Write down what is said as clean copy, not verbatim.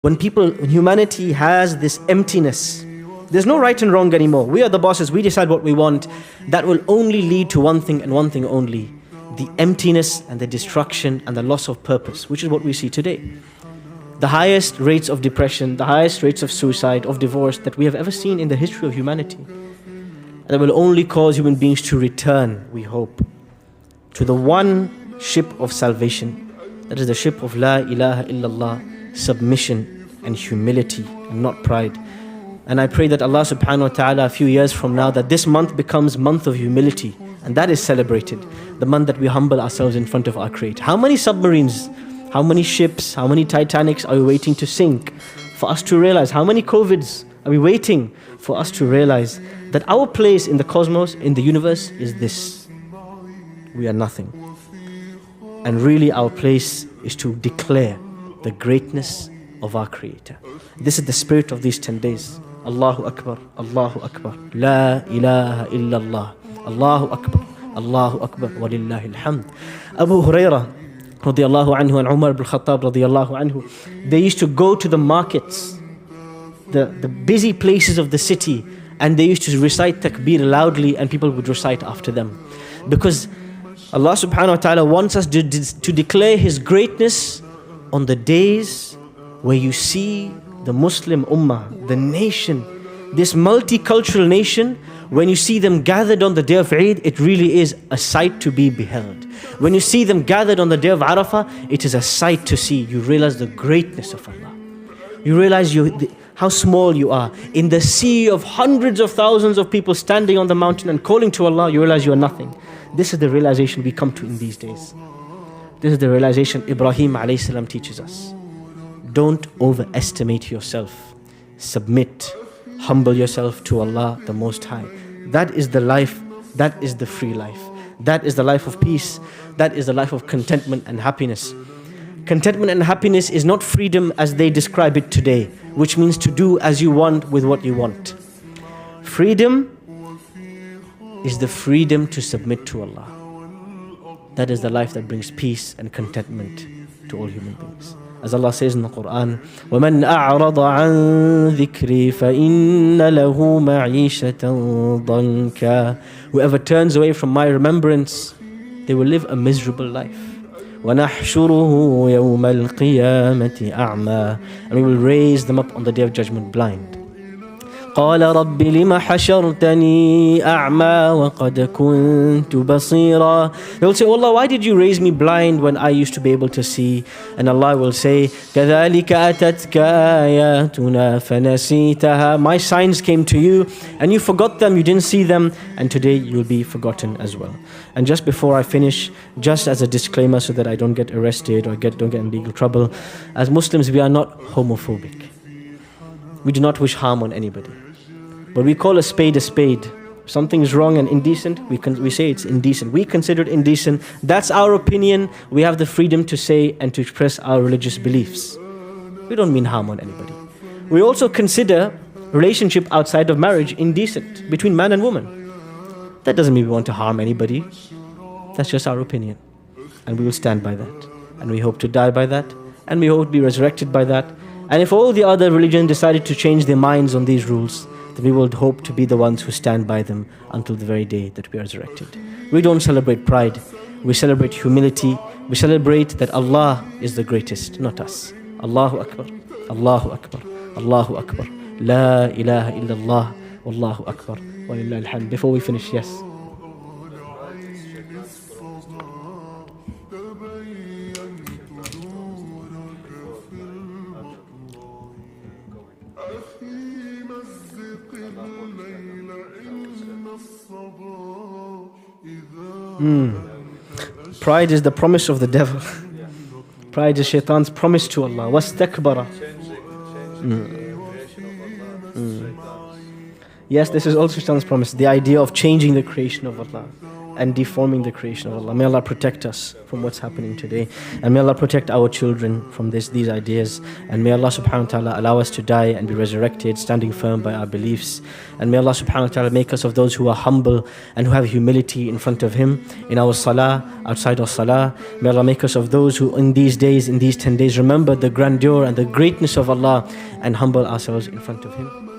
When humanity has this emptiness, there's no right and wrong anymore. We are the bosses, we decide what we want. That will only lead to one thing and one thing only: the emptiness and the destruction and the loss of purpose, which is what we see today. The highest rates of depression, the highest rates of suicide, of divorce that we have ever seen in the history of humanity. And that will only cause human beings to return, we hope, to the one ship of salvation. That is the ship of La ilaha illallah, submission and humility and not pride. And I pray that Allah subhanahu wa ta'ala a few years from now, that this month becomes month of humility, and that is celebrated. The month that we humble ourselves in front of our Creator. How many submarines, how many ships, how many Titanics are we waiting to sink for us to realize? How many COVIDs are we waiting for us to realize that our place in the cosmos, in the universe, is this? We are nothing. And really our place is to declare the greatness of our Creator. This is the spirit of these 10 days. Allahu Akbar, Allahu Akbar, La ilaha illallah, Allahu Akbar, Allahu Akbar, walillahi alhamd. Abu Hurairah radiyallahu anhu and Umar ibn Khattab radiyallahu anhu, they used to go to the markets, the busy places of the city, and they used to recite takbir loudly, and people would recite after them. Because Allah subhanahu wa ta'ala wants us to declare His greatness on the days where you see the Muslim ummah, the nation, this multicultural nation, when you see them gathered on the day of Eid, it really is a sight to be beheld. When you see them gathered on the day of Arafah, it is a sight to see. You realize the greatness of Allah. You realize how small you are. In the sea of hundreds of thousands of people standing on the mountain and calling to Allah, you realize you are nothing. This is the realization we come to in these days. This is the realization Ibrahim alayhi salam teaches us. Don't overestimate yourself. Submit. Humble yourself to Allah the Most High. That is the life. That is the free life. That is the life of peace. That is the life of contentment and happiness. Contentment and happiness is not freedom as they describe it today, which means to do as you want with what you want. Freedom is the freedom to submit to Allah. That is the life that brings peace and contentment to all human beings. As Allah says in the Quran, وَمَنْ أَعْرَضَ عَنْ ذِكْرِي فَإِنَّ لَهُ مَعِيشَةً ضَنْكًا. Whoever turns away from my remembrance, they will live a miserable life. وَنَحْشُرُهُ يَوْمَ الْقِيَامَةِ أَعْمَى. And we will raise them up on the day of judgment blind. قال رب لم حشرتني أعمى وقد كنت بصيرا. They will say, oh Allah, why did you raise me blind when I used to be able to see? And Allah will say, كذلك أتتك آياتنا فنسيتها. My signs came to you and you forgot them, you didn't see them, and today you will be forgotten as well. And just before I finish, just as a disclaimer so that I don't get arrested or don't get in legal trouble, as Muslims we are not homophobic. We do not wish harm on anybody. But we call a spade a spade. If something is wrong and indecent, we say it's indecent. We consider it indecent. That's our opinion. We have the freedom to say and to express our religious beliefs. We don't mean harm on anybody. We also consider relationship outside of marriage indecent between man and woman. That doesn't mean we want to harm anybody. That's just our opinion. And we will stand by that. And we hope to die by that. And we hope to be resurrected by that. And if all the other religions decided to change their minds on these rules, then we will hope to be the ones who stand by them until the very day that we are resurrected. We don't celebrate pride. We celebrate humility. We celebrate that Allah is the greatest, not us. Allahu Akbar, Allahu Akbar, Allahu Akbar. La ilaha illallah, Wallahu Akbar, walillahi alhamd. Before we finish, yes. Pride is the promise of the devil. Pride is shaitan's promise to Allah. وَاسْتَكْبَرَ. Yes, this is also shaitan's promise. The idea of changing the creation of Allah. and deforming the creation of Allah. May Allah protect us from what's happening today. And may Allah protect our children from these ideas. And may Allah subhanahu wa ta'ala allow us to die and be resurrected, standing firm by our beliefs. And may Allah subhanahu wa ta'ala make us of those who are humble and who have humility in front of Him, in our salah, outside of salah. May Allah make us of those who in these days, in these 10 days, remember the grandeur and the greatness of Allah and humble ourselves in front of Him.